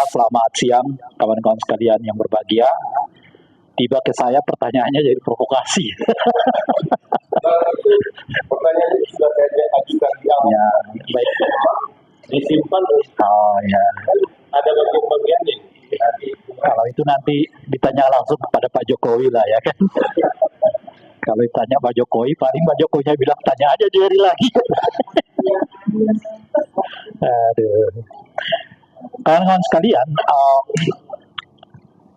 Selamat siang kawan-kawan sekalian yang berbahagia. Tiba ke saya pertanyaannya jadi provokasi. Pertanyaannya sudah saya ajukan di awal. Ya, baik. Disimpan. Oh ya. Ada bagian-bagian nih. Kalau itu nanti ditanya langsung kepada Pak Jokowi lah ya kan. Kalau ditanya Pak Jokowi, paling Pak Jokowinya bilang tanya aja Jerry lagi. Aduh. Kawan-kawan sekalian,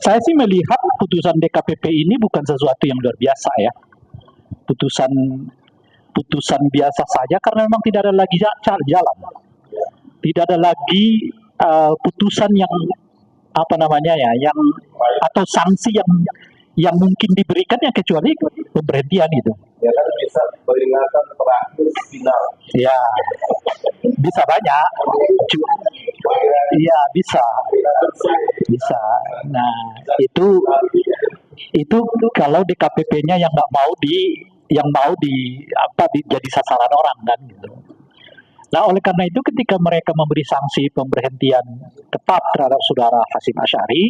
saya sih melihat putusan DKPP ini bukan sesuatu yang luar biasa ya. Putusan biasa saja karena memang tidak ada lagi jalan. Tidak ada lagi putusan yang yang atau sanksi yang mungkin diberikan yang kecuali pemberhentian itu. Ya kan bisa peringatan terakhir final. Ya, bisa banyak. Iya bisa. Nah itu kalau DKPP-nya yang mau jadi sasaran orang kan gitu. Nah oleh karena itu ketika mereka memberi sanksi pemberhentian tetap terhadap saudara Hasyim Asy'ari,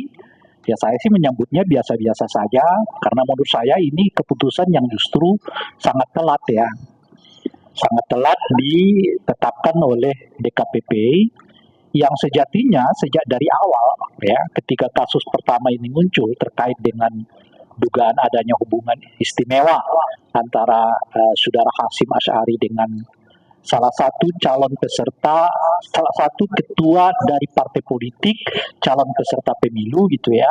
ya saya sih menyambutnya biasa-biasa saja karena menurut saya ini keputusan yang justru sangat telat ya. Sangat telat ditetapkan oleh DKPP yang sejatinya sejak dari awal ya ketika kasus pertama ini muncul terkait dengan dugaan adanya hubungan istimewa antara saudara Hasyim Asy'ari dengan salah satu ketua dari partai politik calon peserta pemilu gitu ya.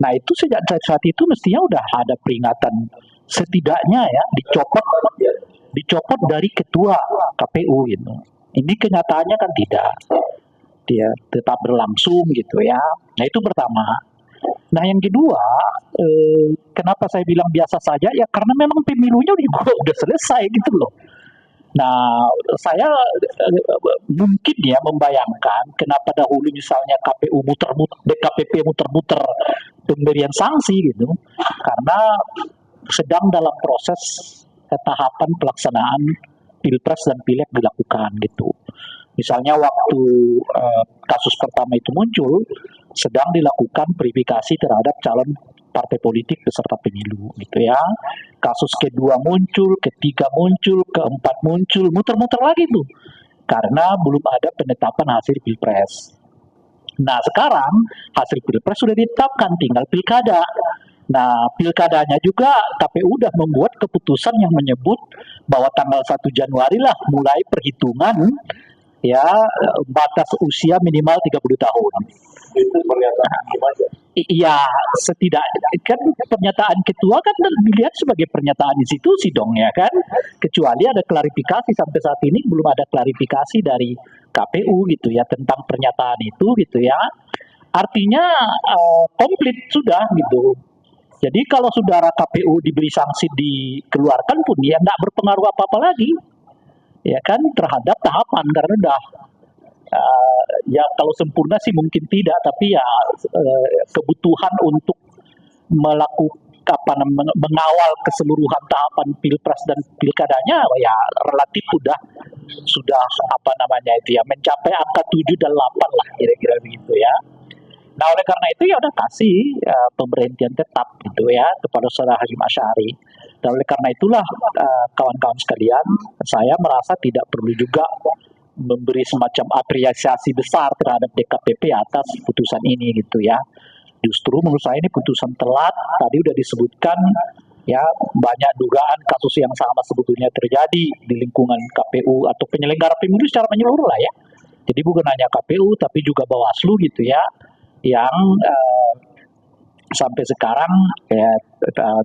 Nah itu sejak saat itu mestinya udah ada peringatan setidaknya ya dicopot dari ketua KPU gitu. Ini kenyataannya kan tidak, dia tetap berlangsung gitu ya. Nah itu pertama. Nah yang kedua, kenapa saya bilang biasa saja ya karena memang pemilunya udah selesai gitu loh. Nah, saya mungkin ya membayangkan kenapa dahulu misalnya DKPP muter-muter pemberian sanksi gitu, karena sedang dalam proses tahapan pelaksanaan pilpres dan pileg dilakukan gitu. Misalnya waktu kasus pertama itu muncul, sedang dilakukan verifikasi terhadap calon partai politik peserta pemilu gitu ya. Kasus kedua muncul, ketiga muncul, keempat muncul, muter-muter lagi tuh. Karena belum ada penetapan hasil pilpres. Nah sekarang hasil pilpres sudah ditetapkan, tinggal pilkada. Nah pilkadanya juga KPU udah membuat keputusan yang menyebut bahwa tanggal 1 Januari lah mulai perhitungan ya batas usia minimal 30 tahun. Itu pernyataan gimana? Iya, setidaknya kan pernyataan ketua kan dilihat sebagai pernyataan institusi dong ya kan. Kecuali ada klarifikasi, sampai saat ini belum ada klarifikasi dari KPU gitu ya tentang pernyataan itu gitu ya. Artinya komplit sudah gitu. Jadi kalau saudara KPU diberi sanksi dikeluarkan pun ya nggak berpengaruh apa-apa lagi ya kan terhadap tahapan karena udah ya kalau sempurna sih mungkin tidak, tapi ya kebutuhan untuk mengawal keseluruhan tahapan pilpres dan pilkadanya ya relatif sudah mencapai angka 7 dan 8 lah kira-kira begitu ya. Nah oleh karena itu ya udah kasih pemberhentian tetap gitu ya kepada saudara Hasyim Asy'ari. Dan oleh karena itulah kawan-kawan sekalian, saya merasa tidak perlu juga memberi semacam apresiasi besar terhadap DKPP atas putusan ini gitu ya. Justru menurut saya ini putusan telat. Tadi udah disebutkan ya banyak dugaan kasus yang sama sebetulnya terjadi di lingkungan KPU atau penyelenggara pemilu secara menyeluruh lah ya. Jadi bukan hanya KPU tapi juga Bawaslu gitu ya yang sampai sekarang ya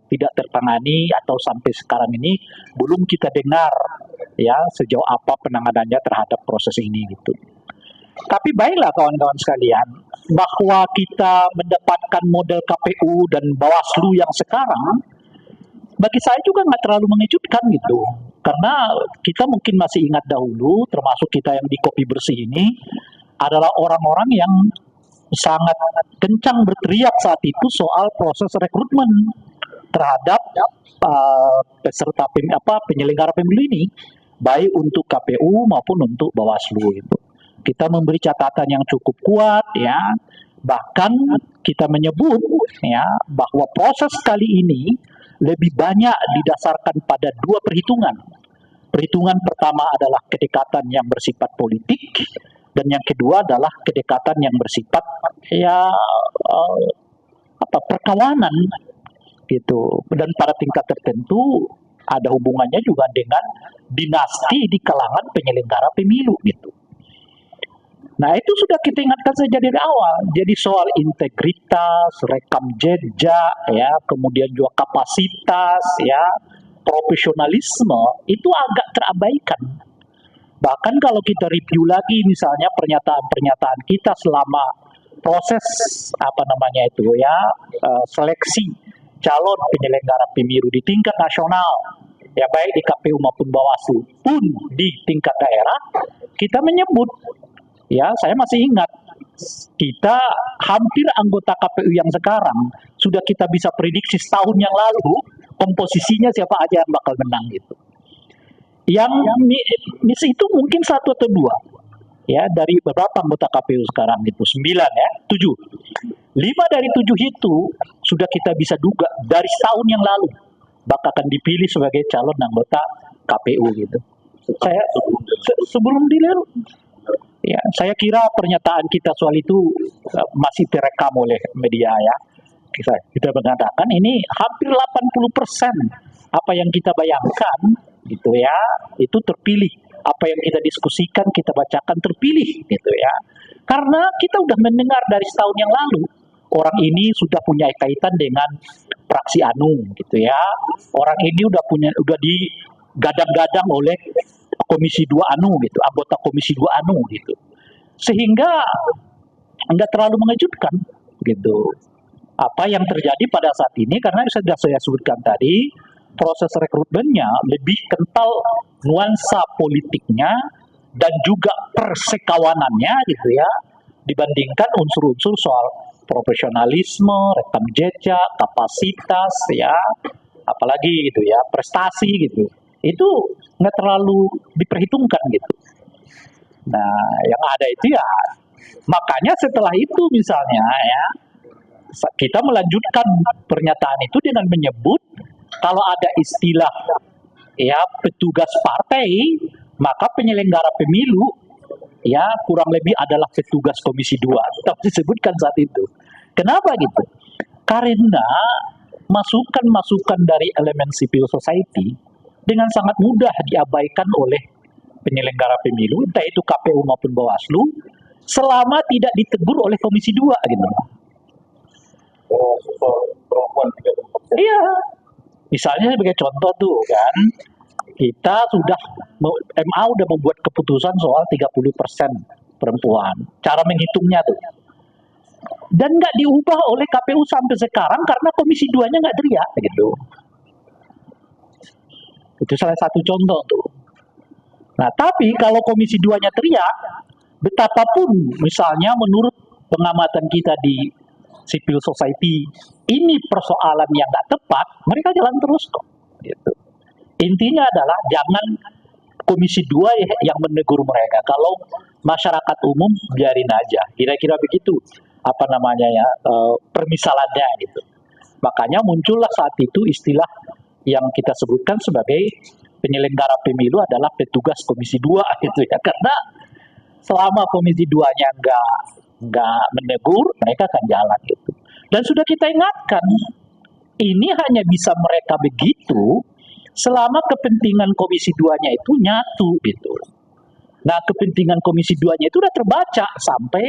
tidak tertangani atau sampai sekarang ini belum kita dengar ya sejauh apa penanganannya terhadap proses ini gitu. Tapi baiklah kawan-kawan sekalian, bahwa kita mendapatkan model KPU dan Bawaslu yang sekarang bagi saya juga nggak terlalu mengejutkan gitu. Karena kita mungkin masih ingat dahulu, termasuk kita yang di Kopi Bersih ini adalah orang-orang yang sangat kencang berteriak saat itu soal proses rekrutmen terhadap penyelenggara pemilu ini, baik untuk KPU maupun untuk Bawaslu itu. Kita memberi catatan yang cukup kuat ya. Bahkan kita menyebut ya bahwa proses kali ini lebih banyak didasarkan pada dua perhitungan. Perhitungan pertama adalah kedekatan yang bersifat politik dan yang kedua adalah kedekatan yang bersifat ya perkawanan gitu. Dan pada tingkat tertentu ada hubungannya juga dengan dinasti di kalangan penyelenggara pemilu gitu. Nah itu sudah kita ingatkan sejak dari awal. Jadi soal integritas, rekam jejak, ya, kemudian juga kapasitas, ya, profesionalisme itu agak terabaikan. Bahkan kalau kita review lagi misalnya pernyataan-pernyataan kita selama proses seleksi calon penyelenggara pemilu di tingkat nasional, ya baik di KPU maupun Bawaslu pun di tingkat daerah, kita menyebut, ya saya masih ingat, kita hampir anggota KPU yang sekarang sudah kita bisa prediksi setahun yang lalu komposisinya siapa aja yang bakal menang gitu. Yang misi itu mungkin satu atau dua, ya dari beberapa anggota KPU sekarang itu 9 ya, 7. 5 dari 7 itu sudah kita bisa duga dari setahun yang lalu bakal akan dipilih sebagai calon anggota KPU gitu. Saya sebelum dilihat, ya saya kira pernyataan kita soal itu masih terekam oleh media ya. Kita mengatakan ini hampir 80% apa yang kita bayangkan gitu ya, itu terpilih. Apa yang kita diskusikan, kita bacakan terpilih gitu ya. Karena kita udah mendengar dari setahun yang lalu, orang ini sudah punya kaitan dengan praksi anu gitu ya. Orang ini udah digadang-gadang oleh Komisi 2 anu gitu, anggota Komisi 2 anu gitu. Sehingga enggak terlalu mengejutkan gitu. Apa yang terjadi pada saat ini karena sudah saya sebutkan tadi, proses rekrutmennya lebih kental nuansa politiknya dan juga persekawanannya gitu ya, dibandingkan unsur-unsur soal profesionalisme, rekam jejak, kapasitas ya, apalagi gitu ya, prestasi gitu. Itu nggak terlalu diperhitungkan gitu. Nah, yang ada itu ya, makanya setelah itu misalnya ya, kita melanjutkan pernyataan itu dengan menyebut kalau ada istilah ya petugas partai, maka penyelenggara pemilu ya kurang lebih adalah petugas Komisi 2. Tetap disebutkan saat itu. Kenapa gitu? Karena masukan-masukan dari elemen civil society dengan sangat mudah diabaikan oleh penyelenggara pemilu, entah itu KPU maupun Bawaslu, selama tidak ditegur oleh Komisi 2 gitu. Oh, perempuan 30%. Iya. Misalnya sebagai contoh tuh kan, kita MA udah membuat keputusan soal 30% perempuan. Cara menghitungnya tuh. Dan nggak diubah oleh KPU sampai sekarang karena Komisi 2-nya nggak teriak gitu. Itu salah satu contoh tuh. Nah, tapi kalau Komisi 2-nya teriak, betapapun misalnya menurut pengamatan kita di civil society ini persoalan yang nggak tepat, mereka jalan terus kok. Gitu. Intinya adalah jangan Komisi 2 yang menegur mereka. Kalau masyarakat umum biarin aja. Kira-kira begitu permisalannya gitu. Makanya muncullah saat itu istilah yang kita sebutkan sebagai penyelenggara pemilu adalah petugas Komisi 2 gitu ya. Karena selama Komisi 2-nya nggak menegur, mereka akan jalan gitu. Dan sudah kita ingatkan, ini hanya bisa mereka begitu selama kepentingan Komisi 2-nya itu nyatu gitu. Nah, kepentingan Komisi 2-nya itu udah terbaca sampai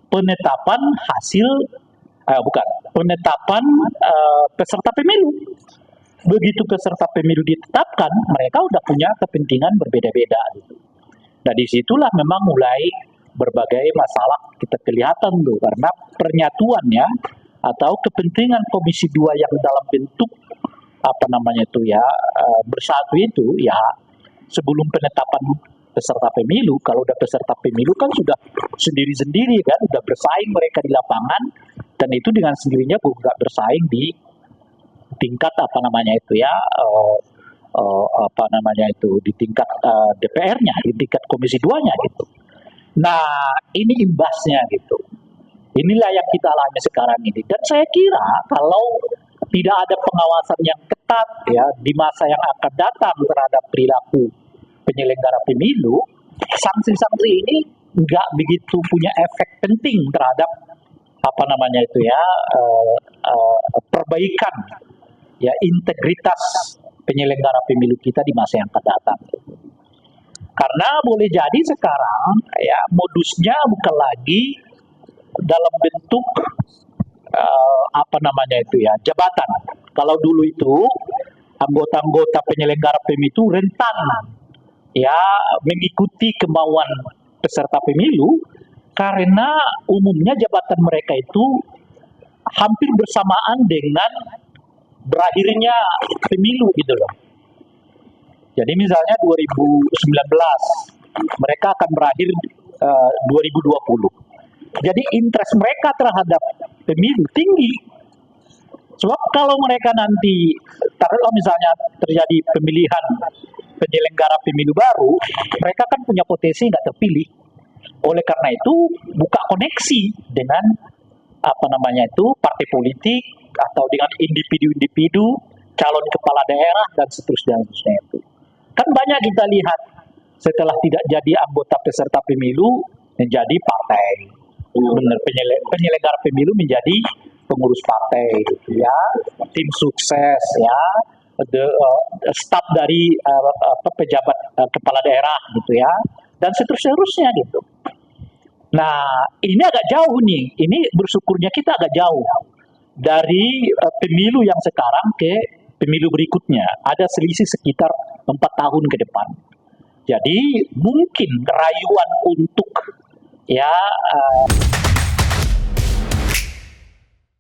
penetapan peserta pemilu. Begitu peserta pemilu ditetapkan, mereka udah punya kepentingan berbeda-beda gitu. Nah, disitulah memang mulai berbagai masalah kita kelihatan tuh, karena pernyatuannya atau kepentingan Komisi 2 yang dalam bentuk bersatu itu ya sebelum penetapan peserta pemilu. Kalau udah peserta pemilu kan sudah sendiri-sendiri kan, udah bersaing mereka di lapangan, dan itu dengan sendirinya juga bersaing di tingkat di tingkat DPR-nya, di tingkat Komisi 2-nya gitu. Nah, ini imbasnya gitu. Inilah yang kita alami sekarang ini. Dan saya kira kalau tidak ada pengawasan yang ketat ya di masa yang akan datang terhadap perilaku penyelenggara pemilu, sanksi-sanksi ini nggak begitu punya efek penting terhadap apa namanya itu ya perbaikan ya integritas penyelenggara pemilu kita di masa yang akan datang. Karena boleh jadi sekarang ya modusnya bukan lagi dalam bentuk apa namanya itu ya jabatan. Kalau dulu itu anggota-anggota penyelenggara pemilu itu rentan ya mengikuti kemauan peserta pemilu karena umumnya jabatan mereka itu hampir bersamaan dengan berakhirnya pemilu gitu loh. Jadi misalnya 2019 mereka akan berakhir 2020. Jadi interest mereka terhadap pemilu tinggi. Sebab kalau mereka nanti, taruhlah misalnya terjadi pemilihan penyelenggara pemilu baru, mereka kan punya potensi nggak terpilih. Oleh karena itu, buka koneksi dengan apa namanya itu partai politik atau dengan individu-individu, calon kepala daerah dan seterusnya itu. Kan banyak kita lihat setelah tidak jadi anggota peserta pemilu menjadi partai. Benar, penyelenggara pemilu menjadi pengurus partai gitu ya, tim sukses ya, staf dari pejabat kepala daerah gitu ya, dan seterusnya gitu. Nah ini agak jauh nih, ini bersyukurnya kita agak jauh dari pemilu yang sekarang ke pemilu berikutnya, ada selisih sekitar 4 tahun ke depan. Jadi mungkin rayuan untuk ya